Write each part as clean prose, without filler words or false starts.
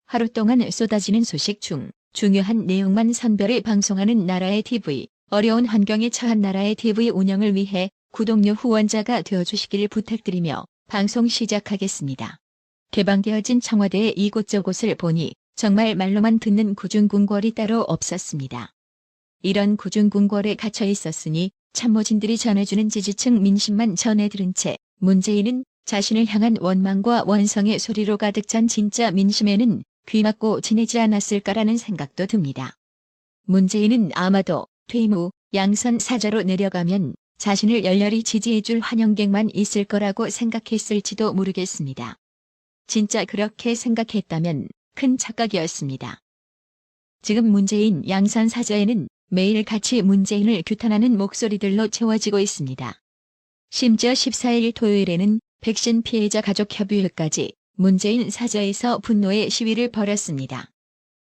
하루 동안 쏟아지는 소식 중 중요한 내용만 선별해 방송하는 나라의 TV, 어려운 환경에 처한 나라의 TV 운영을 위해 구독료 후원자가 되어주시길 부탁드리며 방송 시작하겠습니다. 개방되어진 청와대의 이곳저곳을 보니 정말 말로만 듣는 구중궁궐이 따로 없었습니다. 이런 구중궁궐에 갇혀 있었으니 참모진들이 전해주는 지지층 민심만 전해 들은 채 문재인은 자신을 향한 원망과 원성의 소리로 가득 찬 진짜 민심에는 귀 막고 지내지 않았을까라는 생각도 듭니다. 문재인은 아마도 퇴임 후 양선 사저로 내려가면 자신을 열렬히 지지해줄 환영객만 있을 거라고 생각했을지도 모르겠습니다. 진짜 그렇게 생각했다면 큰 착각이었습니다. 지금 문재인 양선 사저에는 매일 같이 문재인을 규탄하는 목소리들로 채워지고 있습니다. 심지어 14일 토요일에는 백신 피해자 가족협의회까지 문재인 사저에서 분노의 시위를 벌였습니다.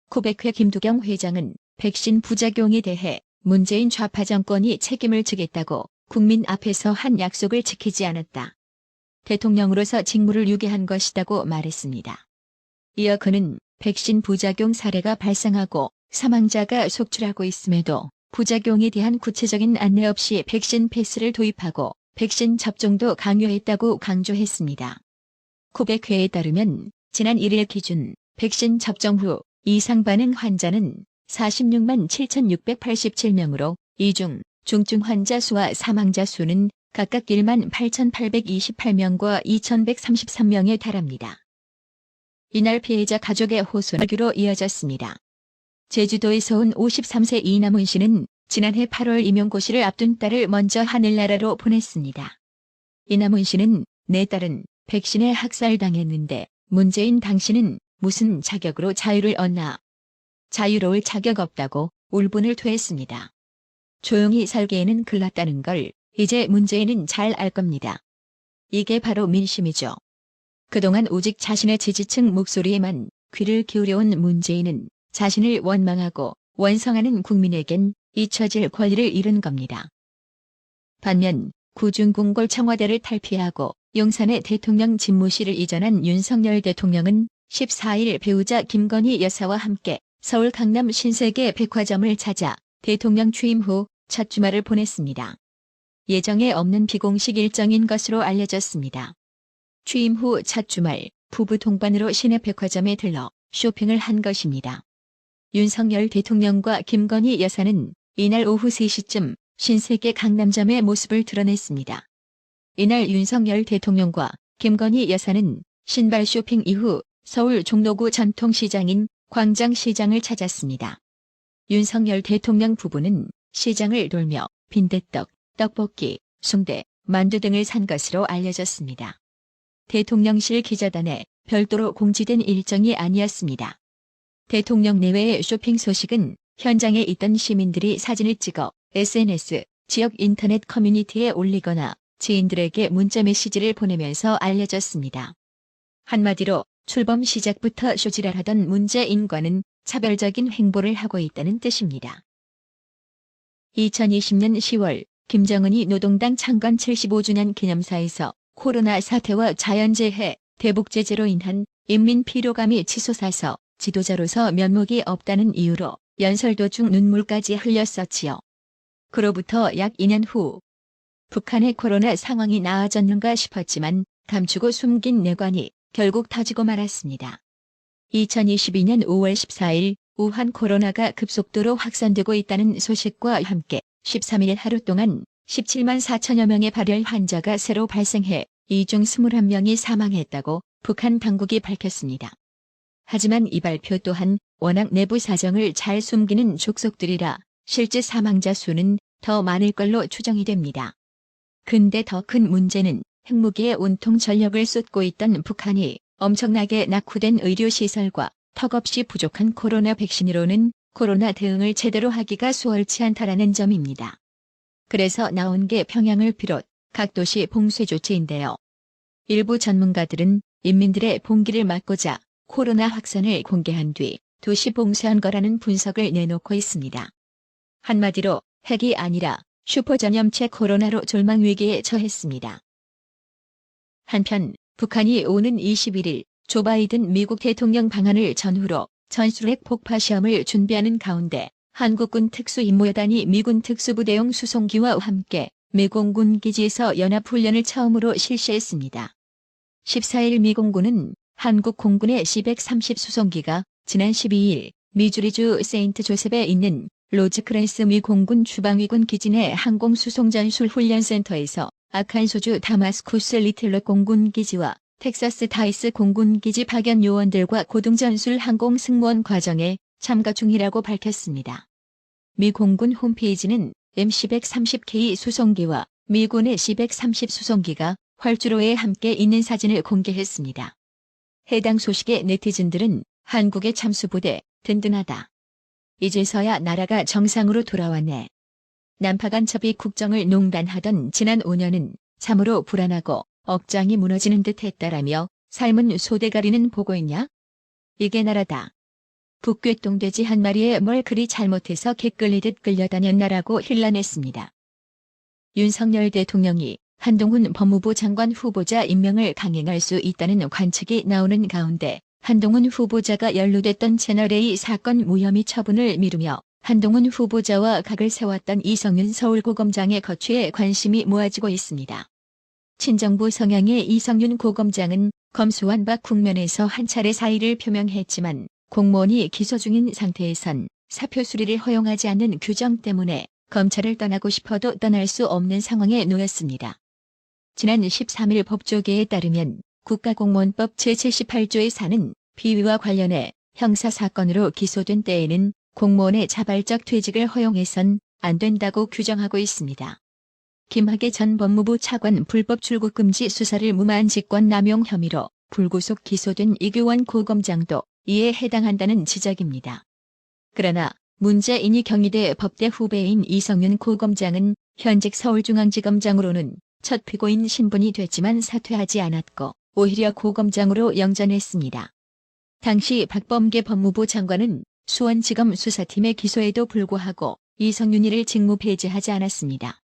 코백회 김두경 회장은 백신 부작용에 대해 문재인 좌파 정권이 책임을 지겠다고 국민 앞에서 한 약속을 지키지 않았다. 대통령으로서 직무를 유기한 것이라고 말했습니다. 이어 그는 백신 부작용 사례가 발생하고 사망자가 속출하고 있음에도 부작용에 대한 구체적인 안내 없이 백신 패스를 도입하고 백신 접종도 강요했다고 강조했습니다. 코백회에 따르면 지난 1일 기준 백신 접종 후 이상 반응 환자는 46만 7,687명으로 이 중 중증 환자 수와 사망자 수는 각각 1만 8,828명과 2,133명에 달합니다. 이날 피해자 가족의 호소하기로 이어졌습니다. 제주도에서 온 53세 이남은 씨는 지난해 8월 임용고시를 앞둔 딸을 먼저 하늘나라로 보냈습니다. 이남은 씨는 내 딸은 백신에 학살당했는데 문재인 당신은 무슨 자격으로 자유를 얻나. 자유로울 자격 없다고 울분을 토했습니다. 조용히 살기에는 글났다는 걸 이제 문재인은 잘 알 겁니다. 이게 바로 민심이죠. 그동안 오직 자신의 지지층 목소리에만 귀를 기울여온 문재인은 자신을 원망하고 원성하는 국민에겐 잊혀질 권리를 잃은 겁니다. 반면 구중궁궐 청와대를 탈피하고 용산의 대통령 집무실을 이전한 윤석열 대통령은 14일 배우자 김건희 여사와 함께 서울 강남 신세계 백화점을 찾아 대통령 취임 후 첫 주말을 보냈습니다. 예정에 없는 비공식 일정인 것으로 알려졌습니다. 취임 후 첫 주말 부부 동반으로 시내 백화점에 들러 쇼핑을 한 것입니다. 윤석열 대통령과 김건희 여사는 이날 오후 3시쯤 신세계 강남점의 모습을 드러냈습니다. 이날 윤석열 대통령과 김건희 여사는 신발 쇼핑 이후 서울 종로구 전통시장인 광장시장을 찾았습니다. 윤석열 대통령 부부는 시장을 돌며 빈대떡, 떡볶이, 순대, 만두 등을 산 것으로 알려졌습니다. 대통령실 기자단에 별도로 공지된 일정이 아니었습니다. 대통령 내외의 쇼핑 소식은 현장에 있던 시민들이 사진을 찍어 SNS, 지역 인터넷 커뮤니티에 올리거나 지인들에게 문자 메시지를 보내면서 알려졌습니다. 한마디로 출범 시작부터 쇼지랄하던 문재인과는 차별적인 행보를 하고 있다는 뜻입니다. 2020년 10월 김정은이 노동당 창건 75주년 기념사에서 코로나 사태와 자연재해, 대북제재로 인한 인민 피로감이 치솟아서 지도자로서 면목이 없다는 이유로 연설 도중 눈물까지 흘렸었지요. 그로부터 약 2년 후 북한의 코로나 상황이 나아졌는가 싶었지만 감추고 숨긴 내관이 결국 터지고 말았습니다. 2022년 5월 14일 우한 코로나가 급속도로 확산되고 있다는 소식과 함께 13일 하루 동안 17만 4천여 명의 발열 환자가 새로 발생해 이 중 21명이 사망했다고 북한 당국이 밝혔습니다. 하지만 이 발표 또한 워낙 내부 사정을 잘 숨기는 족속들이라 실제 사망자 수는 더 많을 걸로 추정이 됩니다. 근데 더 큰 문제는 핵무기에 온통 전력을 쏟고 있던 북한이 엄청나게 낙후된 의료시설과 턱없이 부족한 코로나 백신으로는 코로나 대응을 제대로 하기가 수월치 않다라는 점입니다. 그래서 나온 게 평양을 비롯 각 도시 봉쇄 조치인데요. 일부 전문가들은 인민들의 봉기를 막고자 코로나 확산을 공개한 뒤 도시 봉쇄한 거라는 분석을 내놓고 있습니다. 한마디로 핵이 아니라 슈퍼전염체 코로나로 졸망위기에 처했습니다. 한편 북한이 오는 21일 조 바이든 미국 대통령 방한을 전후로 전술핵 폭파 시험을 준비하는 가운데 한국군 특수임무여단이 미군 특수부대용 수송기와 함께 미공군 기지에서 연합훈련을 처음으로 실시했습니다. 14일 미공군은 한국 공군의 C-130 수송기가 지난 12일 미주리주 세인트 조셉에 있는 로즈크랜스 미 공군 주방위군 기지 내 항공수송전술 훈련센터에서 아칸소주 다마스쿠스 리틀러 공군 기지와 텍사스 다이스 공군 기지 파견 요원들과 고등전술 항공 승무원 과정에 참가 중이라고 밝혔습니다. 미 공군 홈페이지는 MC-130K 수송기와 미군의 C-130 수송기가 활주로에 함께 있는 사진을 공개했습니다. 해당 소식에 네티즌들은 한국의 참수부대 든든하다. 이제서야 나라가 정상으로 돌아왔네. 남파간첩이 국정을 농단하던 지난 5년은 참으로 불안하고 억장이 무너지는 듯 했다라며 삶은 소대가리는 보고 있냐? 이게 나라다. 북괴똥돼지 한 마리에 뭘 그리 잘못해서 개 끌리듯 끌려다녔나라고 힐난했습니다. 윤석열 대통령이 한동훈 법무부 장관 후보자 임명을 강행할 수 있다는 관측이 나오는 가운데 한동훈 후보자가 연루됐던 채널A 사건 무혐의 처분을 미루며 한동훈 후보자와 각을 세웠던 이성윤 서울고검장의 거취에 관심이 모아지고 있습니다. 친정부 성향의 이성윤 고검장은 검수완 박 국면에서 한 차례 사의를 표명했지만 공무원이 기소 중인 상태에선 사표 수리를 허용하지 않는 규정 때문에 검찰을 떠나고 싶어도 떠날 수 없는 상황에 놓였습니다. 지난 13일 법조계에 따르면 국가공무원법 제78조에 사는 비위와 관련해 형사사건으로 기소된 때에는 공무원의 자발적 퇴직을 허용해선 안 된다고 규정하고 있습니다. 김학의 전 법무부 차관 불법 출국 금지 수사를 무마한 직권남용 혐의로 불구속 기소된 이규원 고검장도 이에 해당한다는 지적입니다. 그러나 문재인이 경희대 법대 후배인 이성윤 고검장은 현직 서울중앙지검장으로는 첫 피고인 신분이 됐지만 사퇴하지 않았고 오히려 고검장으로 영전했습니다. 당시 박범계 법무부 장관은 수원지검 수사팀의 기소에도 불구하고 이성윤이를 직무 폐지하지 않았습니다.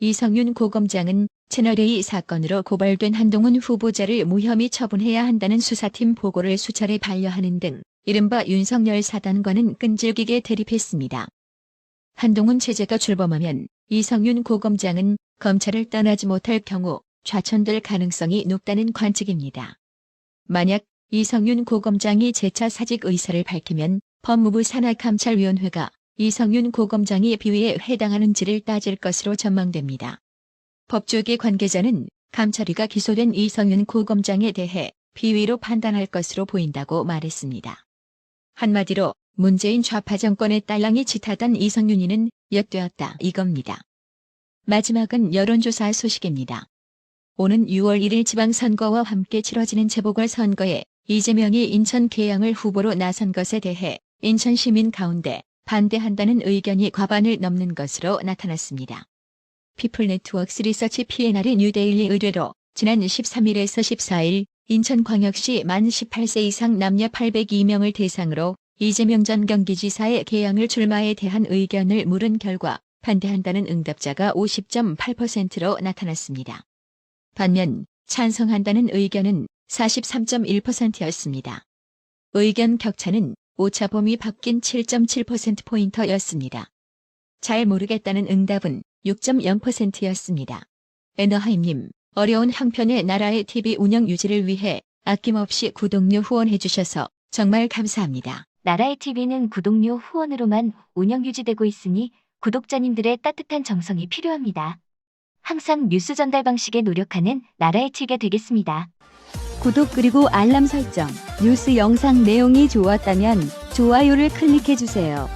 이성윤 고검장은 채널A 사건으로 고발된 한동훈 후보자를 무혐의 처분해야 한다는 수사팀 보고를 수차례 반려하는 등 이른바 윤석열 사단과는 끈질기게 대립했습니다. 한동훈 체제가 출범하면 이성윤 고검장은 검찰을 떠나지 못할 경우 좌천될 가능성이 높다는 관측입니다. 만약 이성윤 고검장이 재차 사직 의사를 밝히면 법무부 산하감찰위원회가 이성윤 고검장이 비위에 해당하는지를 따질 것으로 전망됩니다. 법조계 관계자는 감찰위가 기소된 이성윤 고검장에 대해 비위로 판단할 것으로 보인다고 말했습니다. 한마디로 문재인 좌파 정권의 딸랑이 짙하던 이성윤이는 엿되었다 이겁니다. 마지막은 여론조사 소식입니다. 오는 6월 1일 지방선거와 함께 치러지는 재보궐선거에 이재명이 인천 계양을 후보로 나선 것에 대해 인천 시민 가운데 반대한다는 의견이 과반을 넘는 것으로 나타났습니다. 피플네트워크스 리서치 P&R의 뉴데일리 의뢰로 지난 13일에서 14일 인천광역시 만 18세 이상 남녀 802명을 대상으로 이재명 전 경기지사의 계양을 출마에 대한 의견을 물은 결과 반대한다는 응답자가 50.8%로 나타났습니다. 반면 찬성한다는 의견은 43.1%였습니다. 의견 격차는 오차 범위 밖인 7.7%포인트였습니다. 잘 모르겠다는 응답은 6.0%였습니다. 에너하임님, 어려운 형편의 나라의 TV 운영 유지를 위해 아낌없이 구독료 후원해주셔서 정말 감사합니다. 나라의 TV는 구독료 후원으로만 운영 유지되고 있으니 구독자님들의 따뜻한 정성이 필요합니다. 항상 뉴스 전달 방식에 노력하는 나라의 TV가 되겠습니다. 구독 그리고 알람 설정, 뉴스 영상 내용이 좋았다면 좋아요를 클릭해주세요.